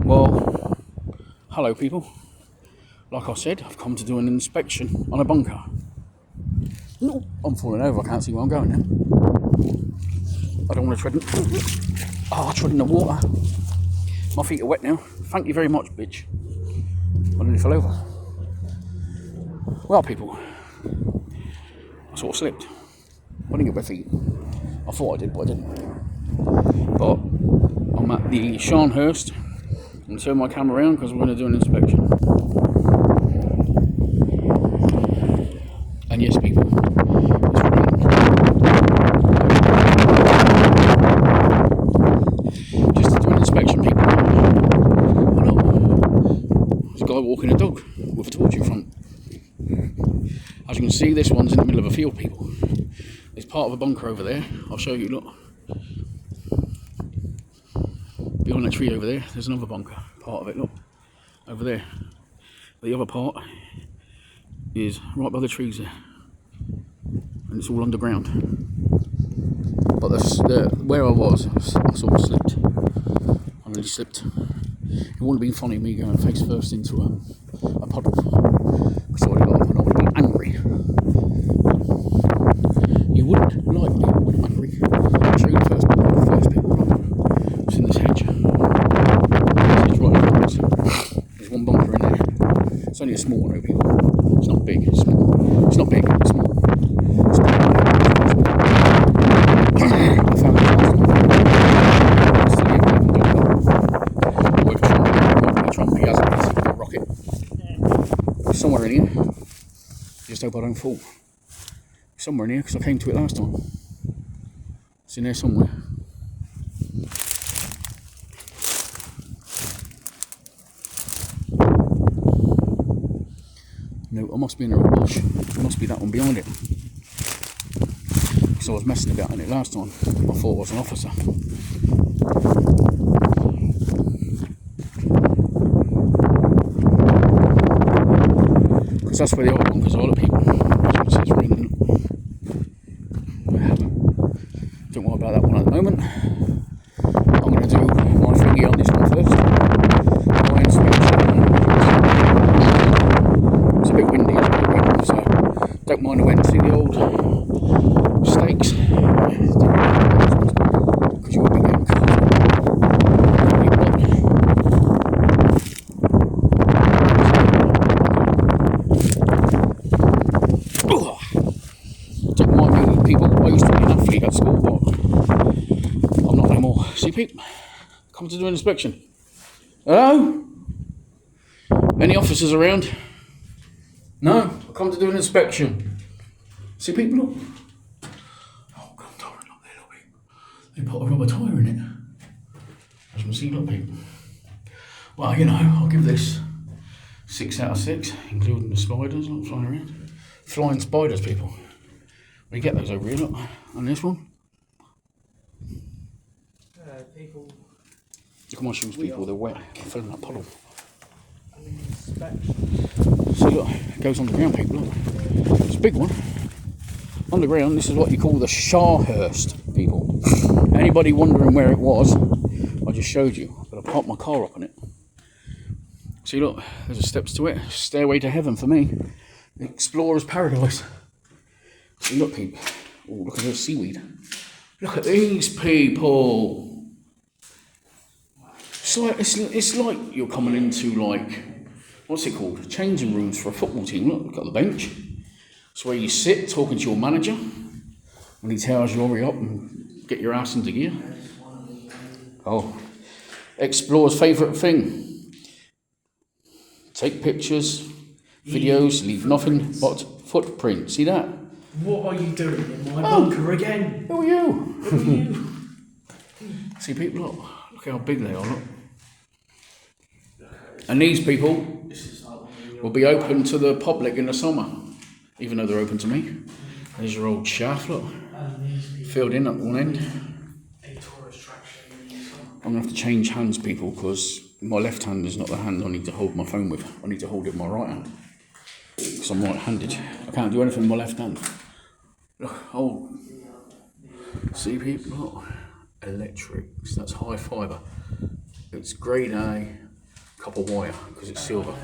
Well, hello people. Like I said, I've come to do an inspection on a bunker. No, I'm falling over, I can't see where I'm going now. I don't want to tread in... I tread in the water. My feet are wet now. Thank you very much, bitch. I nearly fell over. Well, people, I sort of slipped. I didn't get my feet. I thought I did, but I didn't. But I'm at the Sharnhurst. I'm going to turn my camera around because we're going to do an inspection. And yes, people, it's raining. Just to do an inspection, people. Why not? There's a guy walking a dog with a torch in front. As you can see, this one's in the middle of a field, people. There's part of a bunker over there. I'll show you, look. Behind that tree over there, there's another bunker. Part of it, look. Over there. But the other part is right by the trees there. And it's all underground. But where I was, I sort of slipped. I really slipped. It wouldn't have been funny me going face first into a puddle. So I would have got up and I would have been angry. You wouldn't like me when I'm angry. I'll show you the first people. It's in this hedge. It's right in front of us. There's one bunker in there. It's only a small one over here. It's not big, it's small. It's not big, it's small. It's small. I found it last time. It's the with Trump, he has a rocket. It's somewhere in here. Just hope I don't fall. It's somewhere in here because I came to it last time. It's in there somewhere. No, I must be in a bush. It must be that one behind it. Because I was messing about in it last time. I thought it was an officer. Because that's where the old bunkers are, the people. As you can see, it's raining. Don't worry about that one at the moment. I'm going to do my thingy on this one first. My inspection. It's a bit windy, so don't mind the wind. See the old stakes? Because you will be getting cold. Don't mind me, people. I used to be an athlete at school, but I'm not anymore. See, people? Come to do an inspection. Hello? Any officers around? No, I come to do an inspection. See, people, look. Oh, God, look there, look, people. They put a rubber tyre in it. As you can see, look, people. Well, you know, I'll give this 6 out of 6, including the spiders, look, flying around. Flying spiders, people. We get those over here, look. And this one. People. Look at my shoes, people, they're wet. I fell in that puddle. Inspection. See, look, it goes underground, people, look. It's a big one. Underground, this is what you call the Sharnhurst, people. Anybody wondering where it was, I just showed you. But I parked my car up on it. See, look, there's the steps to it. Stairway to heaven for me. Explorer's paradise. See, look, people. Oh, look at this seaweed. Look at these people. It's like you're coming into, like, what's it called? Changing rooms for a football team. Look at the bench. It's where you sit talking to your manager when he tells you hurry up and get your ass into gear. Oh, explorer's favourite thing. Take pictures, videos, leave nothing but footprint. See that? What are you doing in my bunker again? Who are you? Who are you? See, people, look how big they are, look. And these people will be open to the public in the summer, even though they're open to me. There's your old shaft, look. Filled in at one end. I'm going to have to change hands, people, because my left hand is not the hand I need to hold my phone with. I need to hold it with my right hand. Because I'm right-handed. I can't do anything with my left hand. Look, oh. See, people, look. Electrics, that's high fibre. It's grade A, copper wire because it's silver.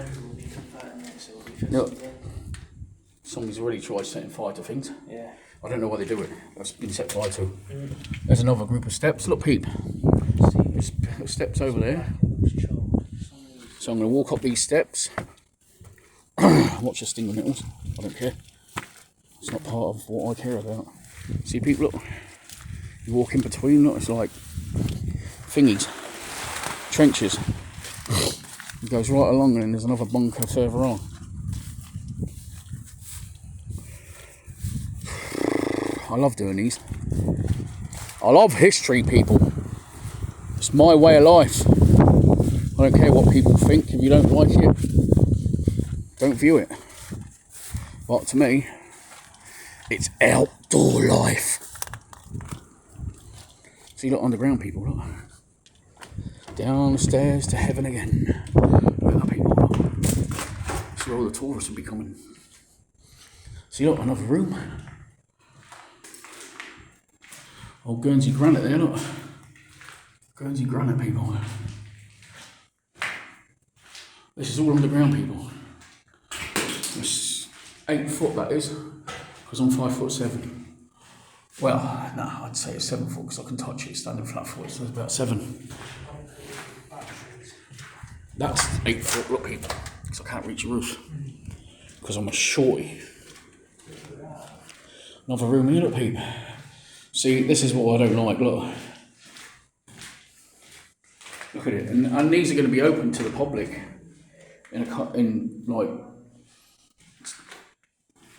Look, somebody's already tried setting fire to things. Yeah. I don't know why they do it. That's been set fire to. There's another group of steps. Look, peep. There's steps over there. So I'm going to walk up these steps. Watch the sting of nettles. I don't care. It's not part of what I care about. See, peep, look. You walk in between, look, it's like thingies, trenches. It goes right along and then there's another bunker further on. I love doing these. I love history, people. It's my way of life. I don't care what people think. If you don't like it, don't view it. But to me, it's outdoor life. See, look, underground people, look. Down the stairs to heaven again. Look at that, people, look. See where all the tourists will be coming. See, look, another room. Old Guernsey granite there, look. Guernsey granite, people. This is all underground, people. It's 8 foot, that is, because I'm 5'7". Well, no, I'd say it's 7 foot because I can touch it standing flat foot, so it's about 7. That's 8 foot, look, people, because I can't reach the roof because I'm a shorty. Another room here, look, people. See, this is what I don't like, look. Look at it, and these are going to be open to the public in like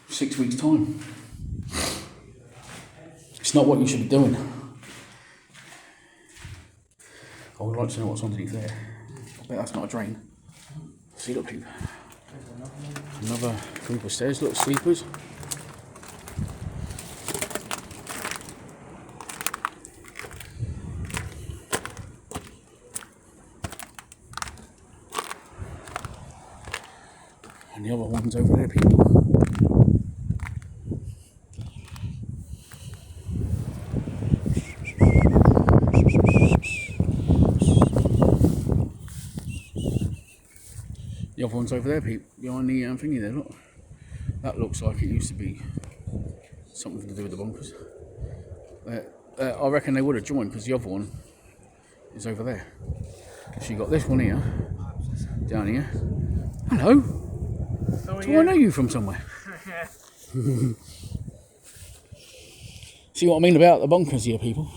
6 weeks' time. It's not what you should be doing. I would like to know what's underneath there. I bet that's not a drain. See, look, people. Another group of stairs, look, sleepers. And the other one's over there, people. The other one's over there, people, behind the thingy there, look. That looks like it used to be something to do with the bunkers. I reckon they would have joined because the other one is over there. So you got this one here, down here. Hello. Do I know you from somewhere? See what I mean about the bunkers here, people?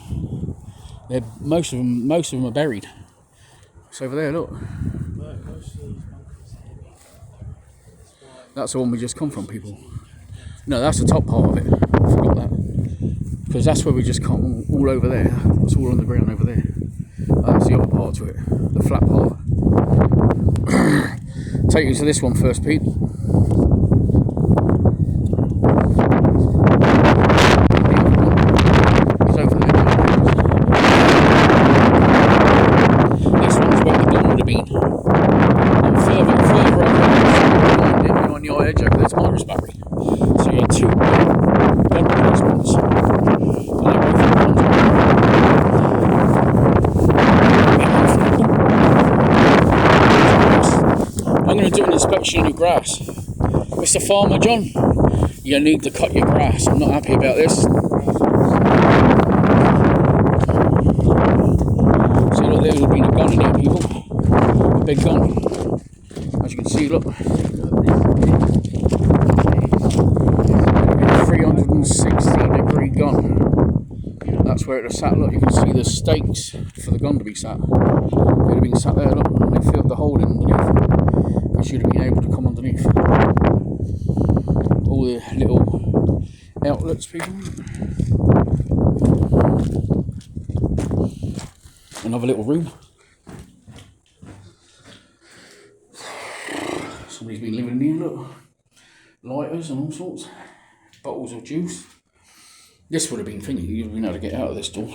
Most of them are buried. It's over there, look. That's the one we just come from, people. No, that's the top part of it. I forgot that. Because that's where we just come, all over there. It's all on the ground over there. That's the other part to it, the flat part. Take you to this one first, Pete. It's over there. This one's where the gun would have been. And further on your edge over there's Morris Battery. So you had 2 gun placements. And they're both in I'm going to do an inspection of your grass. Mr. Farmer John, you need to cut your grass. I'm not happy about this. See, look, there's been a gun in here, people. A big gun. As you can see, look. 360-degree gun. That's where it was sat. Look, you can see the stakes for the gun to be sat. It would have been sat there, look, and they filled the hole in underneath. I should have been able to come underneath. All the little outlets, people. Another little room. Somebody's been living in here, look. Lighters and all sorts. Bottles of juice. This would have been thingy, you'd have been able to get out of this door.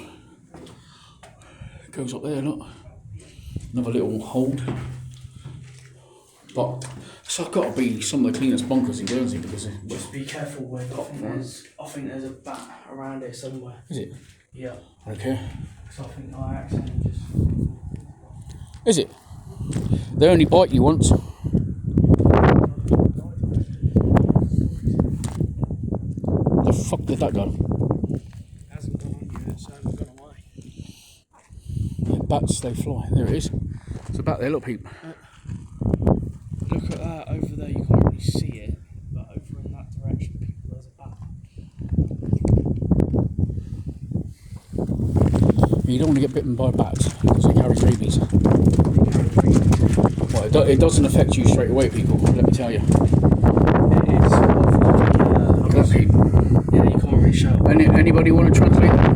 It goes up there, look. Another little hold. But it's got to be some of the cleanest bunkers in Guernsey because just be careful with I think there's a bat around here somewhere. Is it? Yeah. Okay. So I think I accidentally just. Is it? They only bite you once. Where the fuck did that go? Hasn't gone on yet, so it's gone away. Yeah, bats, they fly. There it is. It's a bat there, look, peep. Look at that over there, you can't really see it, but over in that direction, people, there's a bat. You don't want to get bitten by bats because they carry rabies. Well, it doesn't affect you straight away, people, let me tell you. It is sort of like, yeah, you can't really show. Anybody want to translate that?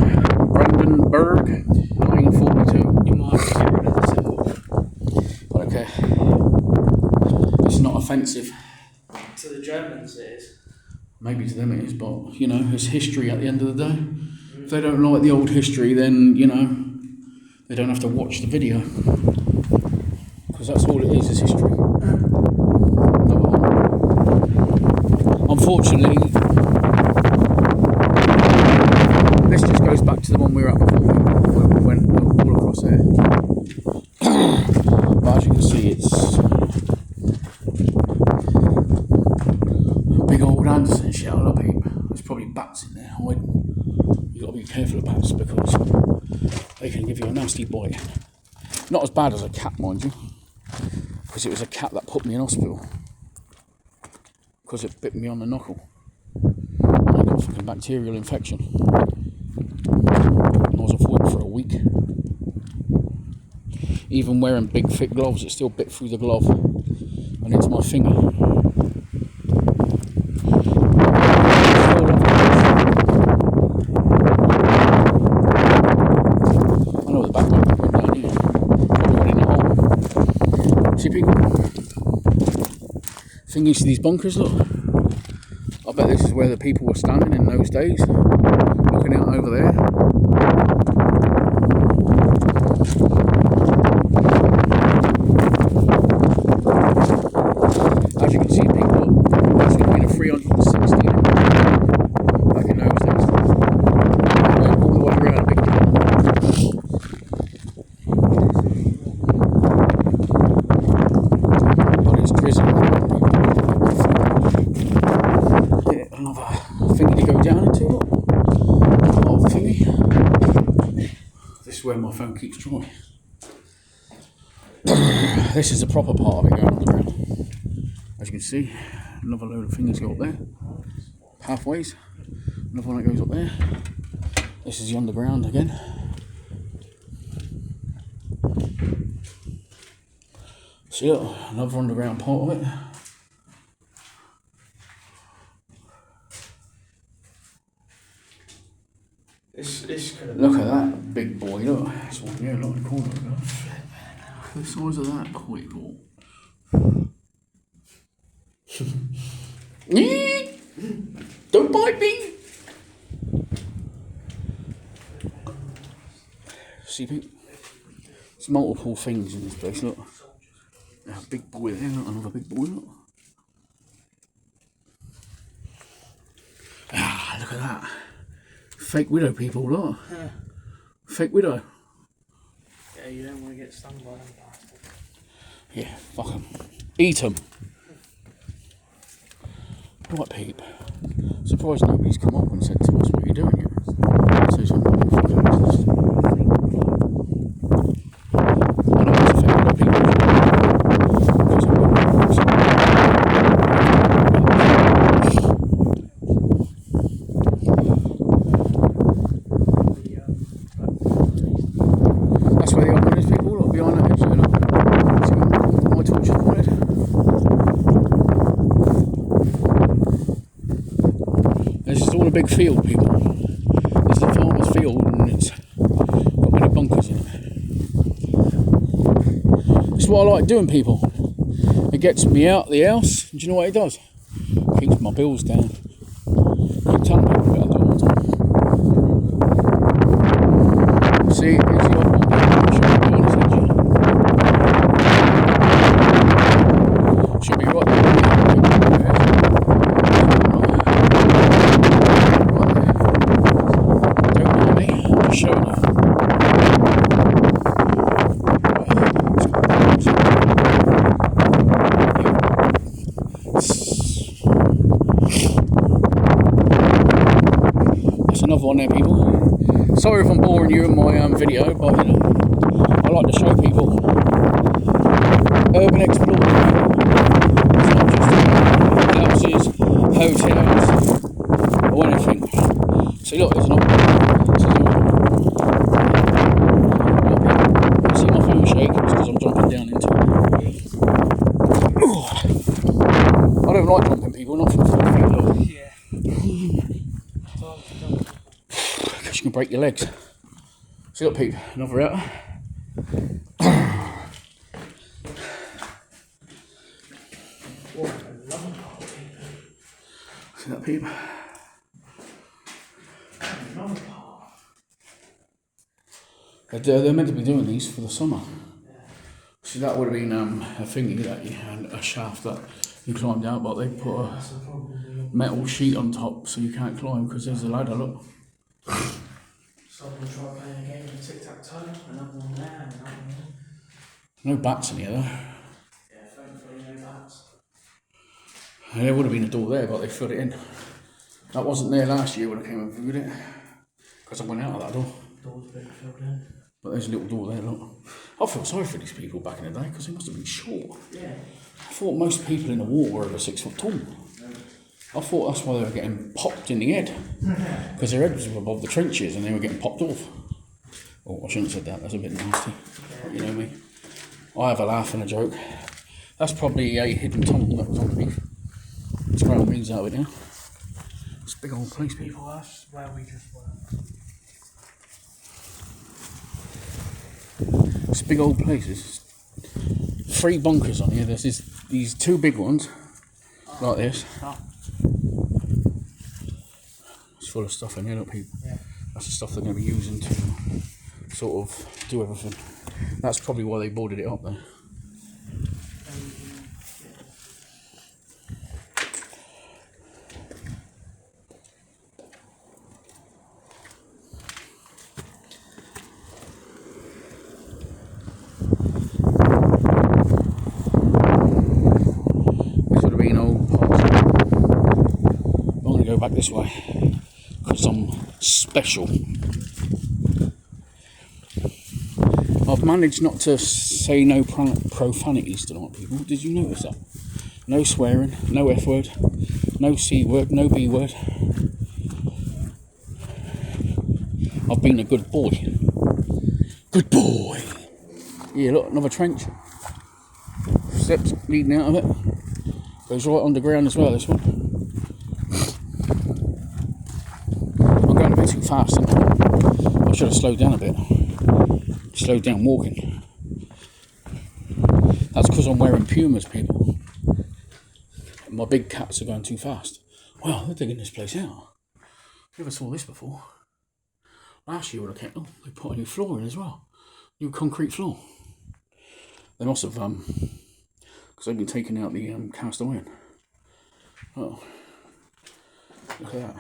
Brandenburg, 1942. You might have to get rid of the symbol. Okay. It's not offensive. To the Germans, it is. Maybe to them it is, but, you know, it's history at the end of the day. If they don't like the old history, then, you know, they don't have to watch the video. Because that's all it is history. Unfortunately, this just goes back to the one we were at before, where we went all across there. But as you can see, it's a big old Anderson shell, look, peep. There's probably bats in there hiding. You've got to be careful of bats because they can give you a nasty bite. Not as bad as a cat, mind you, because it was a cat that put me in hospital because it bit me on the knuckle. And I got a fucking bacterial infection. I was off work for a week. Even wearing big thick gloves, it still bit through the glove and into my finger. I know the back one went down here. Probably went in the hole. See people? Thing is, these bunkers, look. I bet this is where the people were standing in those days, looking out over there. As you can see, people, that's going to be a 360 back in those days. Went all the way around a big but it's drizzling. Another thingy to go down into, look. Oh, thingy. This is where my phone keeps dry. This is the proper part of it going underground. As you can see, another load of fingers go up there. Pathways. Another one that goes up there. This is the underground again. See, look, another underground part of it. This could have Look at that big boy, look. This one here, look at the corner of it. The size of that boy, look. Don't bite me! See, people? There's multiple things in this place, look. A big boy there, look, another big boy, look. Ah, look at that. Fake widow, people, look. Yeah. Fake widow. Yeah, you don't want to get stung by them bastards. Yeah, fuck them. Eat them. Right, peep. Surprised nobody's come up and said to us, what are you doing here? Say something about fucking business. I know it's affecting other people. Because I'm that's where the other one is, people. Look behind that edge there, look. See my torch is pointed. This is all a big field, people. This is a farmer's field and it's got many bunkers in it. It's what I like doing, people. It gets me out of the house. Do you know what it does? Keeps my bills down. Keep telling people about that all the time. See, here's the other one. Should be right there. Don't mind me, I'm just showing you. move on there, people. Sorry if I'm boring you in my video, but you know, I like to show people urban exploring. It's not just houses, hotels, or anything. See, look, there's an see my phone shake? It's because I'm jumping down into it. I don't like jumping people, not for 4 feet low. Yeah. Because you can break your legs. See, look, Pete, another out. See that, Pete? They're meant to be doing these for the summer. See, that would have been a thingy that you had, a shaft that you climbed out, but they put a metal sheet on top so you can't climb because there's a ladder, look. Someone tried playing a game of tic-tac-toe, another one there, and another one there. No bats in here though. Yeah, thankfully no bats. There would have been a door there, but they filled it in. That wasn't there last year when I came and viewed it, because I went out of that door. Door's been filled in. But there's a little door there, look. I felt sorry for these people back in the day, because they must have been short. Yeah. I thought most people in the war were over 6 foot tall. I thought that's why they were getting popped in the head, because their heads were above the trenches and they were getting popped off. Oh, I shouldn't have said that, that's a bit nasty. But you know me. I have a laugh and a joke. That's probably a hidden tunnel that was underneath. It's growing weeds out of it now. It's a big old place, people. Well, that's where we just were. It's a big old place. There's 3 bunkers on here. There's these 2 big ones, like this. Oh. It's full of stuff in here, look, people. Yeah. That's the stuff they're going to be using to sort of do everything. That's probably why they boarded it up there. Back this way because I'm special. I've managed not to say no profanities tonight, people. Did you notice that? No swearing, no F word, no C word, no B word. I've been a good boy. Good boy. Yeah, look, another trench. Steps leading out of it. Goes right underground as well, this one. Too fast. I should have slowed down a bit. Slowed down walking. That's because I'm wearing Pumas, people. My big cats are going too fast. Wow, they're digging this place out. Never saw this before. Last year when I came, they put a new floor in as well. New concrete floor. They must have, because they've been taking out the cast iron. Oh, look at that.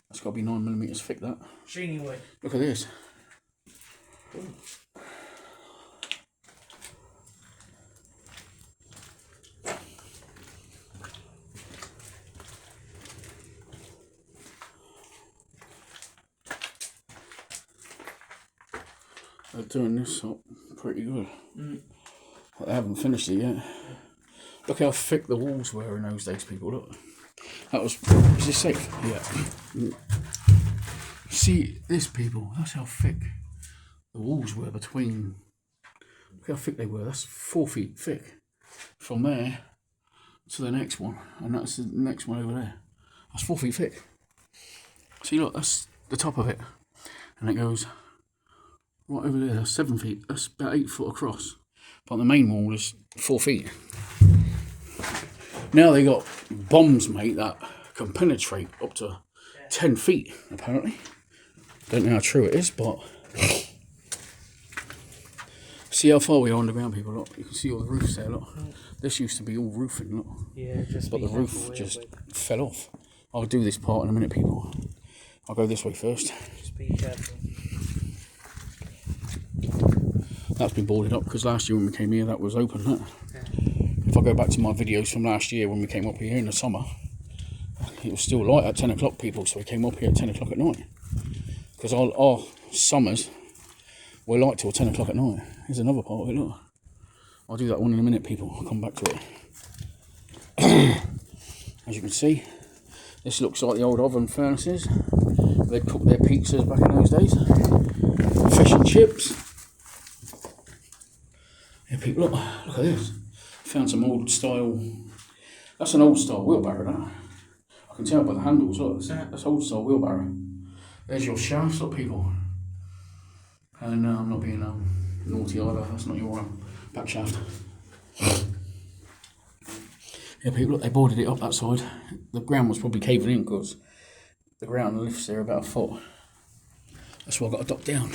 That's got to be 9mm thick, that. Sheeny way. Look at this. Ooh. They're doing this up pretty good. But they haven't finished it yet. Look how thick the walls were in those days, people. Look. That was. Is this safe? Yeah. See this, people. That's how thick the walls were between. Look how thick they were. That's 4 feet thick. From there to the next one, and that's the next one over there. That's 4 feet thick. See, look. That's the top of it, and it goes right over there. That's 7 feet. That's about 8 foot across. But the main wall is 4 feet. Now they got bombs, mate, that can penetrate up to 10 feet, apparently. Don't know how true it is, but see how far we are underground, people. Look, you can see all the roofs there. Look, this used to be all roofing. Look, yeah, but the roof just fell off. I'll do this part in a minute, people. I'll go this way first. Just be careful. That's been boarded up because last year when we came here, that was open. Look. If I go back to my videos from last year when we came up here in the summer, it was still light at 10 o'clock, people, so we came up here at 10 o'clock at night. Because our summers were light till 10 o'clock at night. Here's another part of it, look. I'll do that one in a minute, people. I'll come back to it. As you can see, this looks like the old oven furnaces. They cooked their pizzas back in those days. Fish and chips. Yeah, people, look at this. Found some old style. That's an old style wheelbarrow, that. I can tell by the handles, look. That's old style wheelbarrow. There's your shafts, look, people. And I'm not being naughty either. That's not your back shaft. Yeah, people, look, they boarded it up that side. The ground was probably caving in because the ground lifts there about a foot. That's why I got to duck down.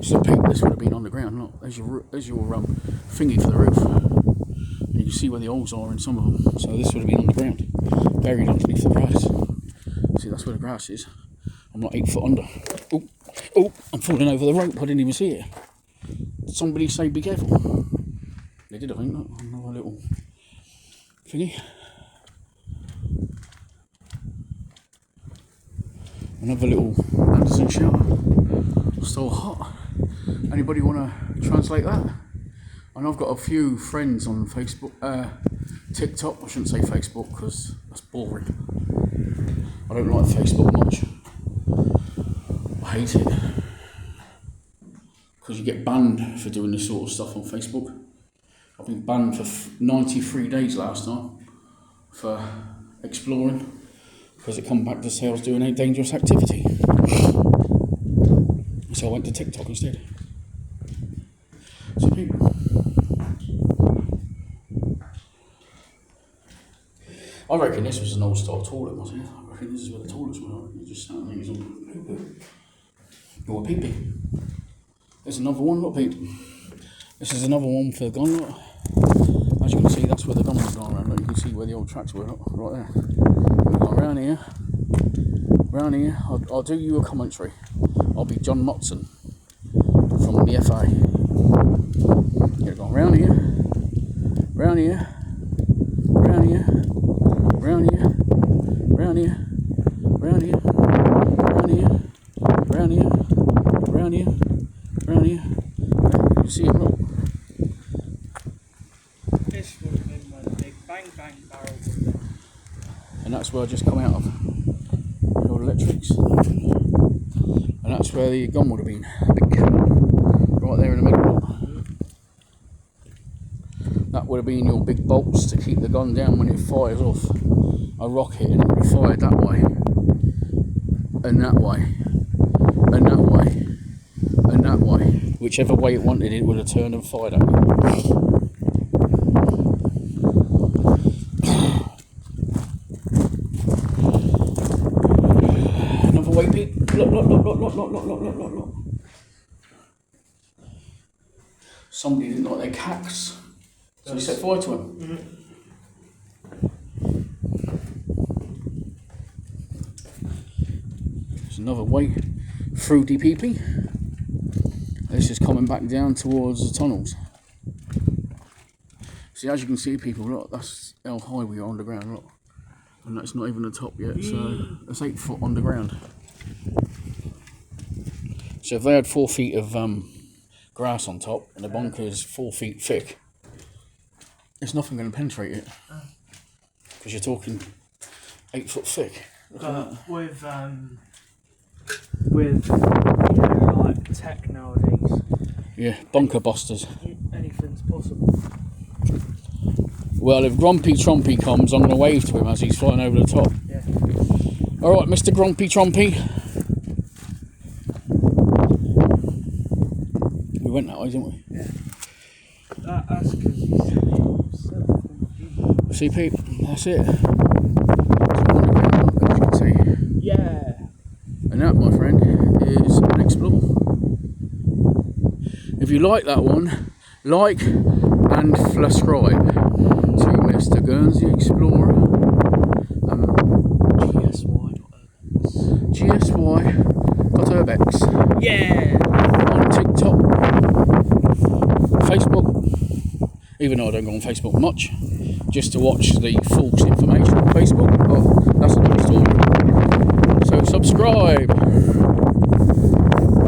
So, people, this would have been on the ground. Look, there's your thingy for the roof. And you can see where the holes are in some of them. So this would have been on the ground, buried underneath the grass. See, that's where the grass is. I'm not 8 foot under. Oh, I'm falling over the rope. I didn't even see it. Somebody say be careful. They did, I think. Look, another little thingy. Another little Anderson shower. Still hot. Anybody want to translate that? And I've got a few friends on Facebook, TikTok. I shouldn't say Facebook because that's boring. I don't like Facebook much. I hate it because you get banned for doing this sort of stuff on Facebook. I've been banned for 93 days last time for exploring because it come back to say I was doing a dangerous activity. So I went to TikTok instead. So people, I reckon this was an old style toilet, wasn't it? I reckon this is where the toilets were. You just sat there, on poo-poo. Or pee-pee. There's another one, look, people. This is another one for the gun, look. As you can see, that's where the gun was going around. Look, you can see where the old tracks were, look, right there. We've gone round here. Round here, I'll do you a commentary. I'll be John Motson from the FA. You're going round here, round here, round here, round here, round here, round here, round here, round here, round here, round here. You see it, look. This would have been where the big bang bang barrel would have been. And that's where I just come out of. The old electrics. And that's where the gun would have been. Big, right there in the middle. That would have been your big bolts to keep the gun down when it fires off a rocket, and it would have fired that way, and that way, and that way, and that way. Whichever way it wanted, it would have turned and fired at you. Another way, Pete. Look. Somebody didn't like their cacks, so he set fire to them. Mm-hmm. There's another way, fruity pee-pee. This is coming back down towards the tunnels. See, as you can see, people, look, that's how high we are underground, look. And that's not even the top yet, so that's 8 foot underground. So if they had 4 feet of grass on top and the bunker's 4 feet thick, there's nothing going to penetrate it. Because you're talking 8 foot thick. With like tech nowadays. Yeah, bunker busters. Anything's possible. Well, if Grumpy Trompy comes, I'm going to wave to him as he's flying over the top. Yeah. Alright, Mr. Grumpy Trompy. We went that way, didn't we? Yeah. That's because you said See, Pete, that's it. As you can see. Yeah. And that, my friend, is an explore. If you like that one, like and subscribe to Mr. Guernsey Explorer. GSY.urbex. Yeah. On TikTok, Facebook, even though I don't go on Facebook much, just to watch the false information on Facebook. But that's another story. So subscribe.